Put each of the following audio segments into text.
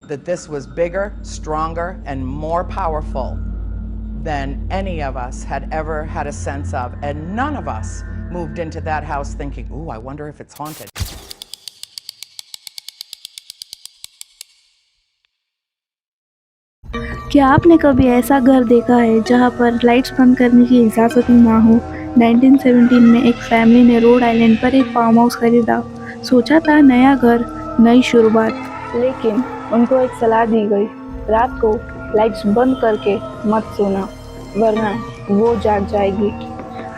that this was bigger, stronger, and more powerful than any of us had ever had a sense of. And none of us moved into that house thinking, ooh, I wonder if it's haunted. क्या आपने कभी ऐसा घर देखा है जहां पर lights बंद करने की इजाज़त ही ना हो? 1917 में एक फैमिली ने रोड आइलैंड पर एक फार्म हाउस खरीदा। सोचा था नया घर, नई शुरुआत, लेकिन उनको एक सलाह दी गई, रात को लाइट्स बंद करके मत सोना, वरना वो जाग जाएगी।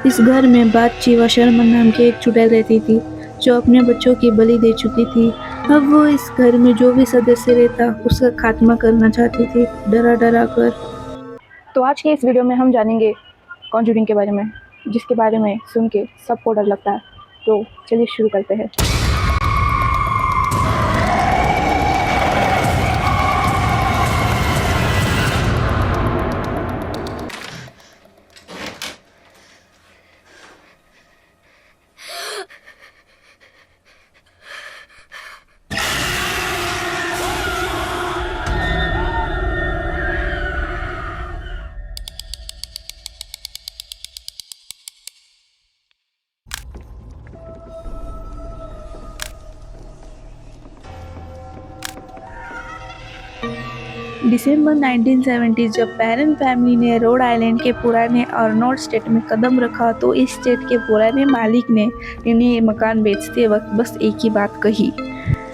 इस घर में बादशीवा शर्मा नाम की एक चुड़ैल रहती थी, जो अपने बच्चों की बलि दे चुकी थी। अब वो इस घर में जो भी सदस्य रहता, उसका खात्मा करना चाहती थी, डरा डरा कर। तो आज के इस वीडियो में हम जानेंगे कॉन्जूरिंग के बारे में, जिसके बारे में सुन के सबको डर लगता है। तो चलिए शुरू करते हैं। दिसंबर 1970 जब पैरन फैमिली ने रोड आइलैंड के पुराने अर्नोल्ड स्टेट में कदम रखा, तो इस स्टेट के पुराने मालिक ने इन्हें मकान बेचते वक्त बस एक ही बात कही,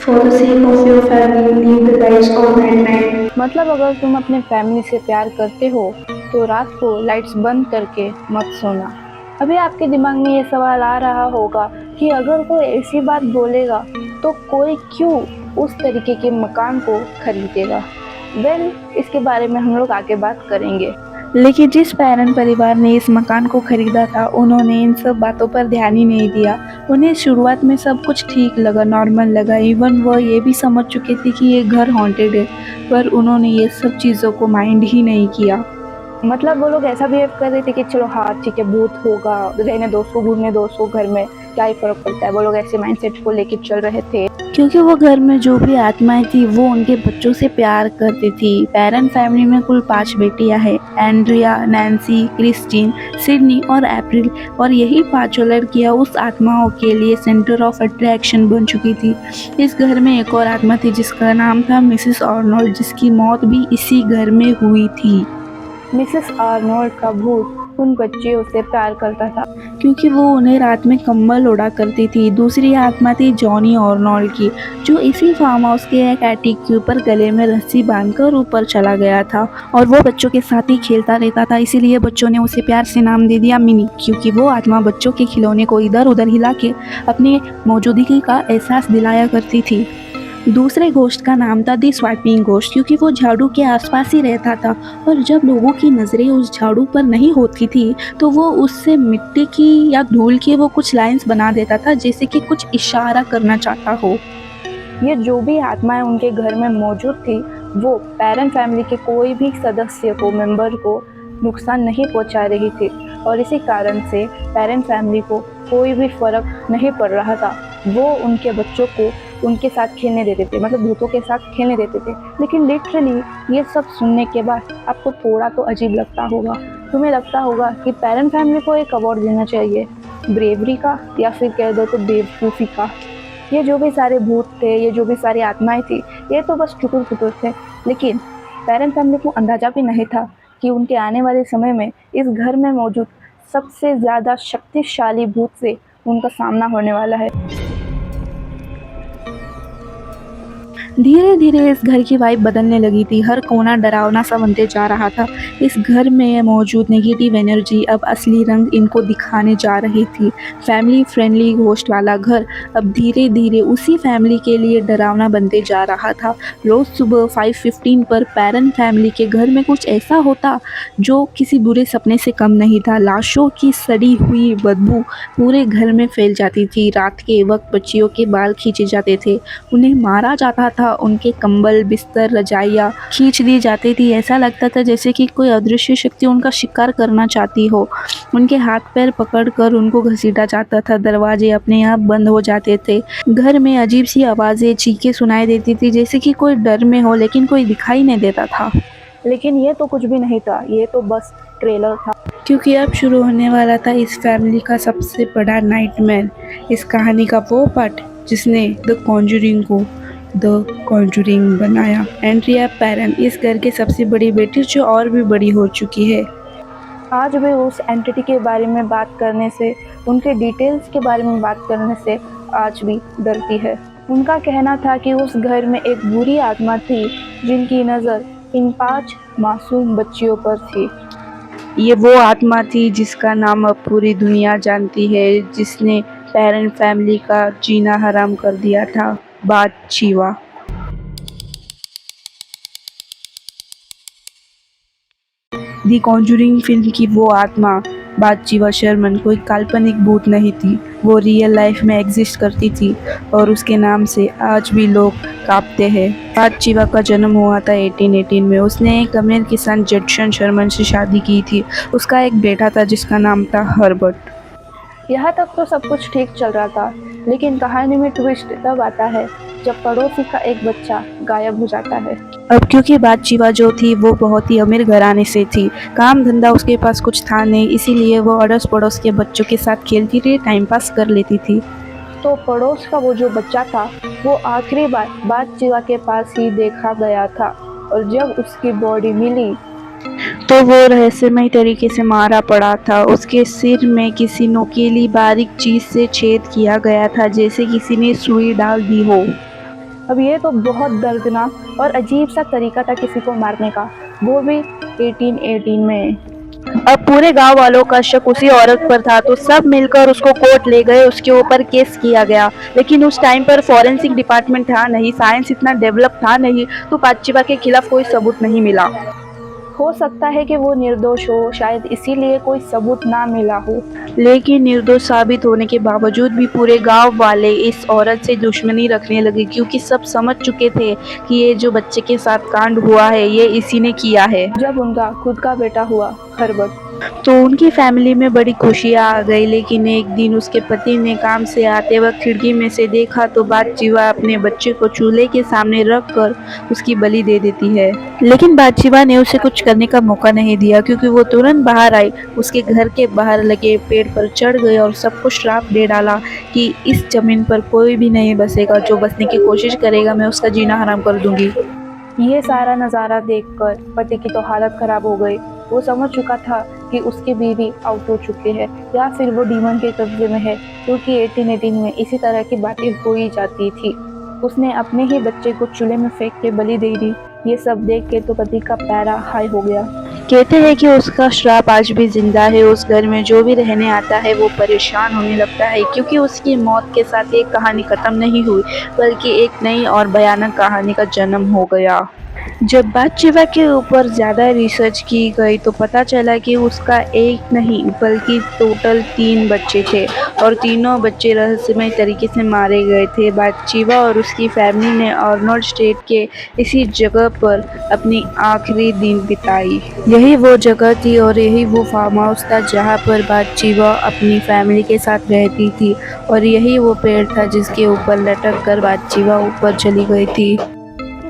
For the sake of your family, leave the lights on at night. मतलब अगर तुम अपने फैमिली से प्यार करते हो तो रात को लाइट्स बंद करके मत सोना। अभी आपके दिमाग में ये सवाल आ रहा होगा कि अगर कोई ऐसी बात बोलेगा तो कोई क्यों उस तरीके के मकान को खरीदेगा। इसके बारे में हम लोग आगे बात करेंगे। लेकिन जिस पैरन परिवार ने इस मकान को खरीदा था, उन्होंने इन सब बातों पर ध्यान ही नहीं दिया। उन्हें शुरुआत में सब कुछ ठीक लगा, नॉर्मल लगा, इवन वह ये भी समझ चुके थे कि ये घर हॉन्टेड है, पर उन्होंने ये सब चीज़ों को माइंड ही नहीं किया। मतलब वो लोग ऐसा बिहेव कर रहे थे कि चलो हाँ ठीक है, भूत होगा, रहने दो उसको, घूमने दो उसको, घर में क्या ही फर्क पड़ता है। वो लोग ऐसे माइंडसेट को लेकर चल रहे थे, क्योंकि वो घर में जो भी आत्माएं थी वो उनके बच्चों से प्यार करती थी। पैरन फैमिली में कुल 5 बेटियां हैं, एंड्रिया, नैन्सी, क्रिस्टीन, सिडनी और अप्रैल, और यही 5 लड़कियां उस आत्माओं के लिए सेंटर ऑफ अट्रैक्शन बन चुकी थी। इस घर में एक और आत्मा थी जिसका नाम था मिसेस आर्नोल्ड, जिसकी मौत भी इसी घर में हुई थी। मिसेस आर्नोल्ड का भूत उन बच्चियों से प्यार करता था, क्योंकि वो उन्हें रात में कंबल ओढ़ा करती थी। दूसरी आत्मा थी जॉनी आर्नोल्ड की, जो इसी फार्म हाउस के एक एटिक के ऊपर गले में रस्सी बांधकर ऊपर चला गया था, और वो बच्चों के साथ ही खेलता रहता था। इसीलिए बच्चों ने उसे प्यार से नाम दे दिया मिनी, क्योंकि वो आत्मा बच्चों के खिलौने को इधर उधर हिला के अपनी मौजूदगी का एहसास दिलाया करती थी। दूसरे घोस्ट का नाम था दी स्वाइपिंग घोस्ट, क्योंकि वो झाड़ू के आसपास ही रहता था, और जब लोगों की नज़रें उस झाड़ू पर नहीं होती थी तो वो उससे मिट्टी की या धूल की वो कुछ लाइंस बना देता था, जैसे कि कुछ इशारा करना चाहता हो। ये जो भी आत्माएं उनके घर में मौजूद थी, वो पैरन फैमिली के कोई भी सदस्य को, मेंबर को नुकसान नहीं पहुंचा रही थी, और इसी कारण से पैरन फैमिली को कोई भी फर्क नहीं पड़ रहा था। वो उनके बच्चों को उनके साथ खेलने देते थे, मतलब भूतों के साथ खेलने देते थे। लेकिन लिटरली ये सब सुनने के बाद आपको थोड़ा तो अजीब लगता होगा। तुम्हें लगता होगा कि पैरन फैमिली को एक अवार्ड देना चाहिए, ब्रेवरी का, या फिर कह दो तो बेवकूफ़ी का। ये जो भी सारे भूत थे, ये जो भी सारी आत्माएं थी, ये तो बस टुकुर-टुकुर थे। लेकिन पैरन फैमिली को अंदाजा भी नहीं था कि उनके आने वाले समय में इस घर में मौजूद सबसे ज़्यादा शक्तिशाली भूत से उनका सामना होने वाला है। धीरे धीरे इस घर की वाइब बदलने लगी थी। हर कोना डरावना सा बनते जा रहा था। इस घर में मौजूद नेगेटिव एनर्जी अब असली रंग इनको दिखाने जा रही थी। फैमिली फ्रेंडली घोस्ट वाला घर अब धीरे धीरे उसी फैमिली के लिए डरावना बनते जा रहा था। रोज़ सुबह 5:15 पर पैरन फैमिली के घर में कुछ ऐसा होता जो किसी बुरे सपने से कम नहीं था। लाशों की सड़ी हुई बदबू पूरे घर में फैल जाती थी। रात के वक्त बच्चियों के बाल खींचे जाते थे, उन्हें मारा जाता था, था उनके कंबल, बिस्तर, रजाइयाँ खींच दी जाती थी। ऐसा लगता था जैसे कि कोई अदृश्य शक्ति उनका शिकार करना चाहती हो। उनके हाथ पैर पकड़कर उनको घसीटा जाता था। दरवाजे अपने आप बंद हो जाते थे। घर में अजीब सी आवाज़ें, चीखें सुनाई देती थी जैसे कि कोई डर में हो लेकिन कोई दिखाई नहीं देता था। लेकिन ये तो कुछ भी नहीं था, ये तो बस ट्रेलर था। क्योंकि अब शुरू होने वाला था इस फैमिली का सबसे बड़ा नाइटमेयर, इस कहानी का वो पार्ट जिसने द कॉन्जरिंग को द कॉन्जरिंग बनाया। एंड्रिया पैरन इस घर की सबसे बड़ी बेटी जो और भी बड़ी हो चुकी है। आज भी उस एंटिटी के बारे में बात करने से, उनके डिटेल्स के बारे में बात करने से आज भी डरती है। उनका कहना था कि उस घर में एक बुरी आत्मा थी जिनकी नज़र इन 5 मासूम बच्चियों पर थी। ये वो आत्मा थी जिसका नाम अब पूरी दुनिया जानती है, जिसने पैरन फैमिली का जीना हराम कर दिया था, बाथशेबा। दी कॉन्जरिंग फिल्म की वो आत्मा बाथशेबा शर्मन कोई काल्पनिक भूत नहीं थी, वो रियल लाइफ में एग्जिस्ट करती थी और उसके नाम से आज भी लोग कांपते हैं। बाथशेबा का जन्म हुआ था 1818 में। उसने एक अमीर किसान जडसन शर्मन से शादी की थी। उसका एक बेटा था जिसका नाम था हर्बर्ट। यहाँ तक तो सब कुछ ठीक चल रहा था, लेकिन कहानी में ट्विस्ट तब आता है जब पड़ोसी का एक बच्चा गायब हो जाता है। अब क्योंकि बाथशेबा जो थी वो बहुत ही अमीर घराने से थी, काम धंधा उसके पास कुछ था नहीं, इसीलिए वो अड़ोस पड़ोस के बच्चों के साथ खेलती रही, टाइम पास कर लेती थी। तो पड़ोस का वो जो बच्चा था वो आखिरी बार बाथशेबा के पास ही देखा गया था, और जब उसकी बॉडी मिली तो वो रहस्यमय तरीके से मारा पड़ा था। उसके सिर में किसी नुकीली बारीक चीज से छेद किया गया था, जैसे किसी ने सुई डाल दी हो। अब ये तो बहुत दर्दनाक और अजीब सा तरीका था किसी को मारने का, वो भी 1818 में। अब पूरे गांव वालों का शक उसी औरत पर था, तो सब मिलकर उसको कोर्ट ले गए, उसके ऊपर केस किया गया। लेकिन उस टाइम पर फॉरेंसिक डिपार्टमेंट था नहीं, साइंस इतना डेवलप था नहीं, तो बाथशेबा के खिलाफ कोई सबूत नहीं मिला। हो सकता है कि वो निर्दोष हो, शायद इसीलिए कोई सबूत ना मिला हो। लेकिन निर्दोष साबित होने के बावजूद भी पूरे गांव वाले इस औरत से दुश्मनी रखने लगे, क्योंकि सब समझ चुके थे कि ये जो बच्चे के साथ कांड हुआ है ये इसी ने किया है। जब उनका खुद का बेटा हुआ हर्बर्ट, तो उनकी फैमिली में बड़ी खुशियाँ आ गई। लेकिन एक दिन उसके पति ने काम से आते वक्त खिड़की में से देखा तो बाथशेबा अपने बच्चे को चूल्हे के सामने रख कर उसकी बलि दे देती है। लेकिन बाथशेबा ने उसे कुछ करने का मौका नहीं दिया, क्योंकि वो तुरंत बाहर आई, उसके घर के बाहर लगे पेड़ पर चढ़ गई और सबको श्राप दे डाला कि इस जमीन पर कोई भी नहीं बसेगा, जो बसने की कोशिश करेगा मैं उसका जीना हराम कर दूंगी। ये सारा नज़ारा देखकर पति की तो हालत खराब हो गई। वो समझ चुका था कि उसकी बीवी आउट हो चुकी है, या फिर वो डीमन के कब्जे में है, क्योंकि 1818 में इसी तरह की बातें हो ही जाती थी। उसने अपने ही बच्चे को चूल्हे में फेंक के बलि दे दी। ये सब देख के तो पति का पैरा हाई हो गया। कहते हैं कि उसका श्राप आज भी जिंदा है। उस घर में जो भी रहने आता है वो परेशान होने लगता है, क्योंकि उसकी मौत के साथ एक कहानी खत्म नहीं हुई, बल्कि एक नई और भयानक कहानी का जन्म हो गया। जब बाथशेबा के ऊपर ज़्यादा रिसर्च की गई तो पता चला कि उसका एक नहीं बल्कि टोटल 3 बच्चे थे, और तीनों बच्चे रहस्यमय तरीके से मारे गए थे। बाथशेबा और उसकी फैमिली ने आर्नोल्ड स्टेट के इसी जगह पर अपनी आखिरी दिन बिताई। यही वो जगह थी और यही वो फार्म हाउस था जहाँ पर बाथशेबा अपनी फैमिली के साथ रहती थी, और यही वो पेड़ था जिसके ऊपर लटक कर बाथशेबा ऊपर चली गई थी।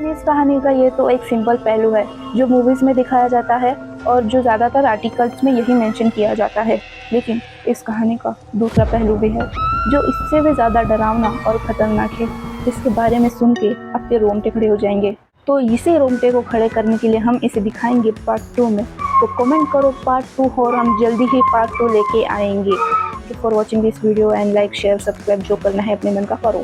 इस कहानी का ये तो एक सिंपल पहलू है जो मूवीज़ में दिखाया जाता है और जो ज़्यादातर आर्टिकल्स में यही मेंशन किया जाता है, लेकिन इस कहानी का दूसरा पहलू भी है जो इससे भी ज़्यादा डरावना और ख़तरनाक है, जिसके बारे में सुन के आपके रोंगटे खड़े हो जाएंगे। तो इसी रोंगटे को खड़े करने के लिए हम इसे दिखाएंगे पार्ट 2 में। तो कमेंट करो पार्ट 2 और हम जल्दी ही पार्ट 2 लेके आएंगे। For watching this video and like share subscribe, जो करना है अपने मन का करो।